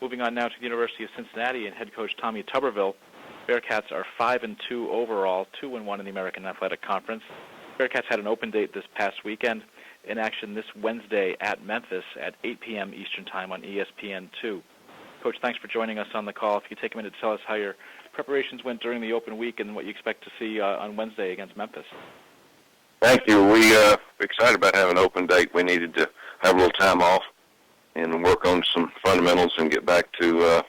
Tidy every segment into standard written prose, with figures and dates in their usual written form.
Moving on now to the University of Cincinnati and head coach Tommy Tuberville. Bearcats are 5-2 overall, 2-1 in the American Athletic Conference. Bearcats had an open date this past weekend, in action this Wednesday at Memphis at 8 p.m. Eastern Time on ESPN2. Coach, thanks for joining us on the call. If you could take a minute to tell us how your preparations went during the open week and what you expect to see on Wednesday against Memphis. Thank you. We're excited about having an open date. We needed to have a little time off and work on some fundamentals and get back to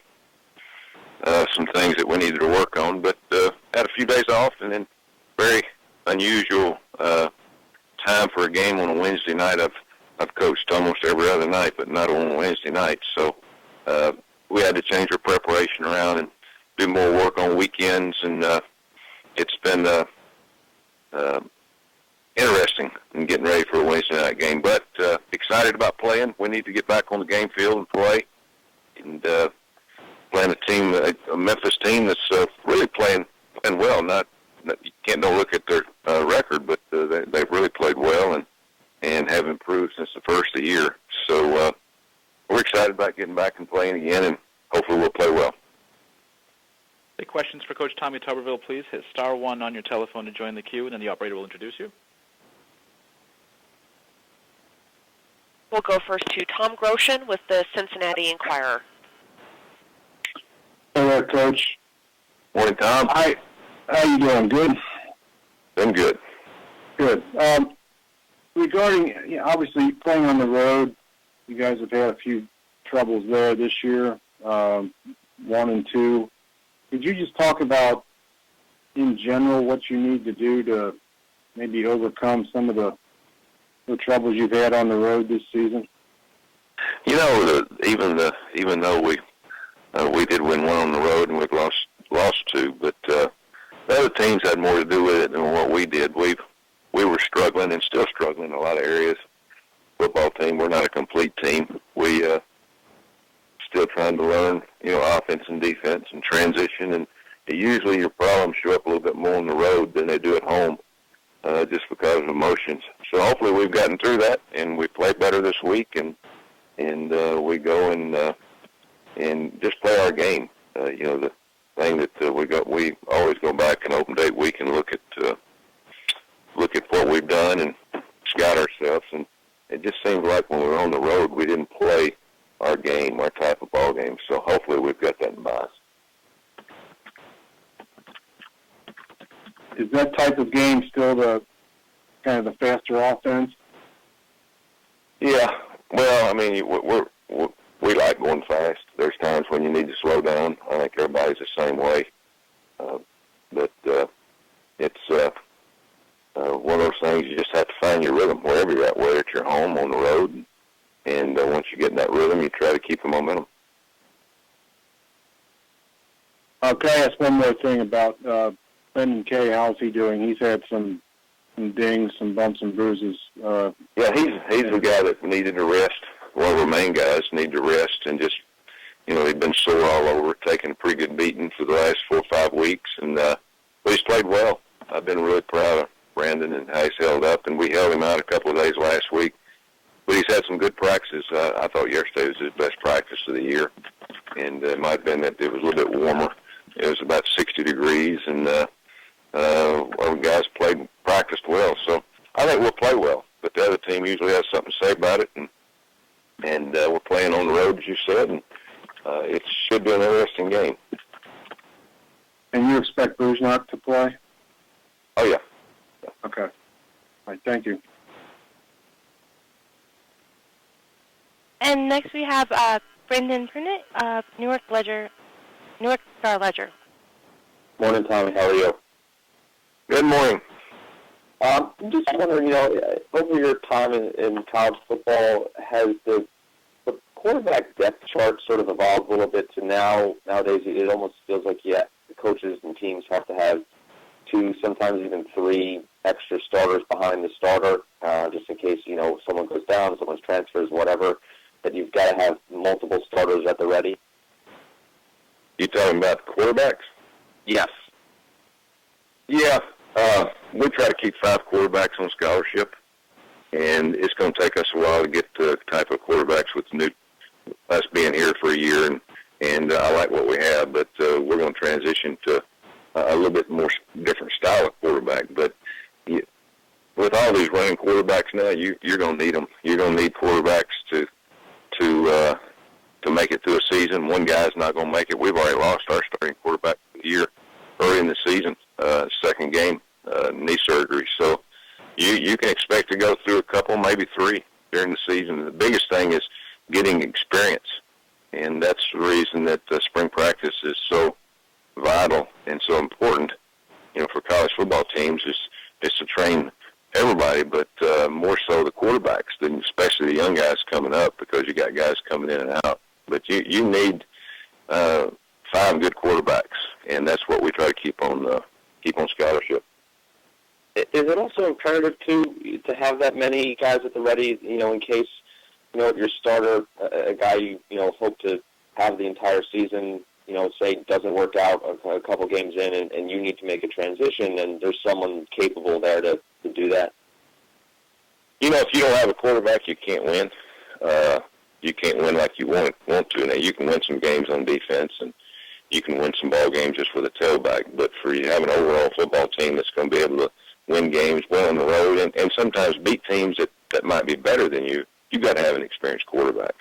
some things that we needed to work on. But had a few days off, and then very unusual time for a game on a Wednesday night. I've coached almost every other night, but not on a Wednesday night. So we had to change our preparation around and do more work on weekends, and it's been interesting in getting ready for a Wednesday night game. But excited about playing. We need to get back on the game field and play, and playing a team, a Memphis team that's really playing well. Don't look at their record, but they've really played well and have improved since the first of the year. So we're excited about getting back and playing again, and hopefully we'll play well. Any questions for Coach Tommy Tuberville, please hit *1 on your telephone to join the queue, and then the operator will introduce you. We'll go first to Tom Groshen with the Cincinnati Enquirer. Hello, Coach. Morning, Tom. Hi. How you doing? Good? I'm good. Good. Regarding, obviously, playing on the road, you guys have had a few troubles there this year, 1 and 2. Could you just talk about, in general, what you need to do to maybe overcome some of the troubles you've had on the road this season? You know, even though we did win 1 on the road and we've lost 2, but the other teams had more to do with it than what we did. We were struggling and still struggling in a lot of areas. Football team, we're not a complete team. We still trying to learn, offense and defense and transition, and usually your problems show up a little bit more on the road than they do at home, just because of emotions. So hopefully we've gotten through that, and we play better this week, and we go and just play our game. The thing that we always go back in open date week and look at what we've done and scout ourselves, and it just seems like when we were on the road we didn't play our game, our type of ball game. So hopefully we've got that in mind. Is that type of game still the kind of the faster offense? Yeah. Well, I mean, we like going fast. There's times when you need to slow down. I think everybody's the same way. But it's one of those things you just have to find your rhythm wherever you're at, whether it's your home, on the road. And once you get in that rhythm, you try to keep the momentum. Can I ask one more thing about Brendan Kay? How's he doing? He's had some dings, some bumps and bruises. Yeah, he's the guy that needed to rest. One of our main guys needed to rest, and just, he'd been sore all over, taking a pretty good beating for the last 4 or 5 weeks. And but he's played well. I've been really proud of Brandon and how he's held up, and we held him out a couple of days last week. But he's had some good practices. I thought yesterday was his best practice of the year, and it might have been that it was a little bit warmer. It was about 60 degrees, and our guys practiced well. So I think we'll play well. But the other team usually has something to say about it, and we're playing on the road, as you said, and it should be an interesting game. And you expect Brujnak to play? Oh, yeah. Okay. All right, thank you. And next we have Brendan Prunett of Newark Star Ledger. Morning, Tommy. How are you? Good morning. I'm just wondering, over your time in college football, has the quarterback depth chart sort of evolved a little bit to nowadays it almost feels like, the coaches and teams have to have 2, sometimes even 3 extra starters behind the starter, just in case, someone goes down, someone transfers, whatever, that you've got to have multiple starters at the ready? You talking about the quarterbacks? Yes. Yeah. We try to keep 5 quarterbacks on scholarship, and it's going to take us a while to get the type of quarterbacks with us being here for a year and I like what we have. But we're going to transition to a little bit more different style of quarterback. But with all these running quarterbacks now, you're going to need them. You're going to need quarterbacks to make it through a season. One guy's not going to make it. We've already lost our starting quarterback for the year early in the season, second game, knee surgery. So you can expect to go through a couple, maybe three during the season. The biggest thing is getting experience, and that's the reason that spring practice is so vital and so important, for college football teams is to train everybody, but more so the quarterbacks, especially the young guys coming up, because you got guys coming in and out. But you need 5 good quarterbacks, and that's what we try to keep on scholarship. Is it also imperative to have that many guys at the ready, in case your starter, a guy you hope to have the entire season, say doesn't work out a couple games in, and you need to make a transition, and there's someone capable there to do that? If you don't have a quarterback, you can't win. You can't win like you want to. Now, you can win some games on defense, and you can win some ball games just with a tailback. But for you to have an overall football team that's going to be able to win games well on the road and sometimes beat teams that might be better than you, you've got to have an experienced quarterback.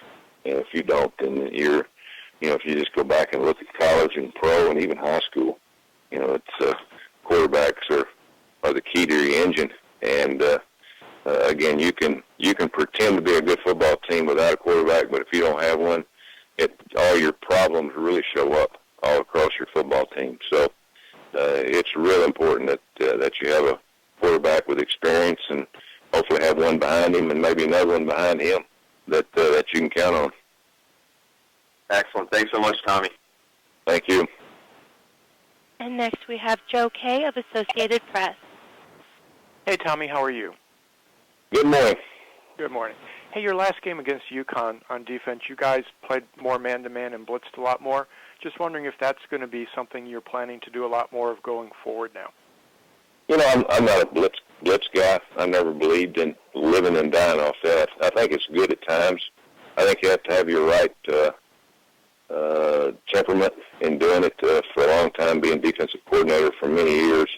If you don't, then if you just go back and look at college and pro and even high school, it's quarterbacks are the key to your engine. And again, you can pretend to be a good football team without a quarterback, but if you don't have one, all your problems really show up all across your football team. So it's real important that you have a quarterback with experience, and hopefully have one behind him and maybe another one behind him that you can count on. Excellent. Thanks so much, Tommy. Thank you. And next we have Joe Kay of Associated Press. Hey, Tommy, how are you? Good morning. Good morning. Hey, your last game against UConn on defense, you guys played more man-to-man and blitzed a lot more. Just wondering if that's going to be something you're planning to do a lot more of going forward now. I'm not a blitz guy. I never believed in living and dying off that. I think it's good at times. I think you have to have your right temperament in doing it. For a long time, being defensive coordinator for many years,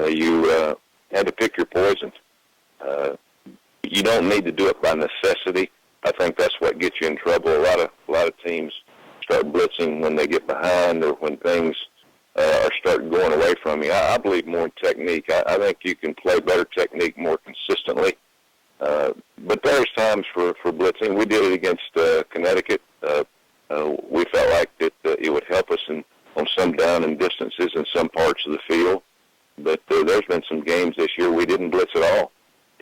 you had to pick your poison. You don't need to do it by necessity. I think that's what gets you in trouble. A lot of teams start blitzing when they get behind or when things are starting going away from you. I believe more in technique. I think you can play better technique more consistently. But there's times for blitzing. We did it against Connecticut. We felt like that it would help us on some down and distances in some parts of the field. But there's been some games this year we didn't blitz at all.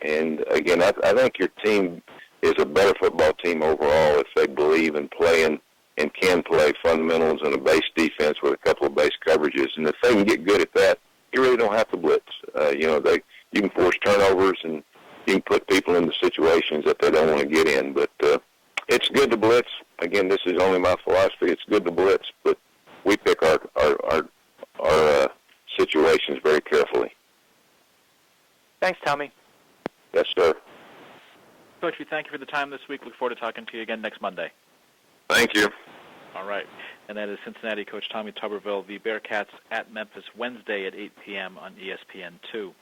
And, again, I think your team is a better football team overall if they believe in playing and can play fundamentals in a base defense with a couple of base coverages. And if they can get good at that, you really don't have to blitz. You can force turnovers and you can put people into situations that they don't want to get in. But it's good to blitz. Again, this is only my philosophy. It's good to blitz, but we pick our situations very carefully. Thanks, Tommy. Yes, sir. Coach, we thank you for the time this week. Look forward to talking to you again next Monday. Thank you. All right. And that is Cincinnati coach Tommy Tuberville. The Bearcats at Memphis Wednesday at 8 p.m. on ESPN2.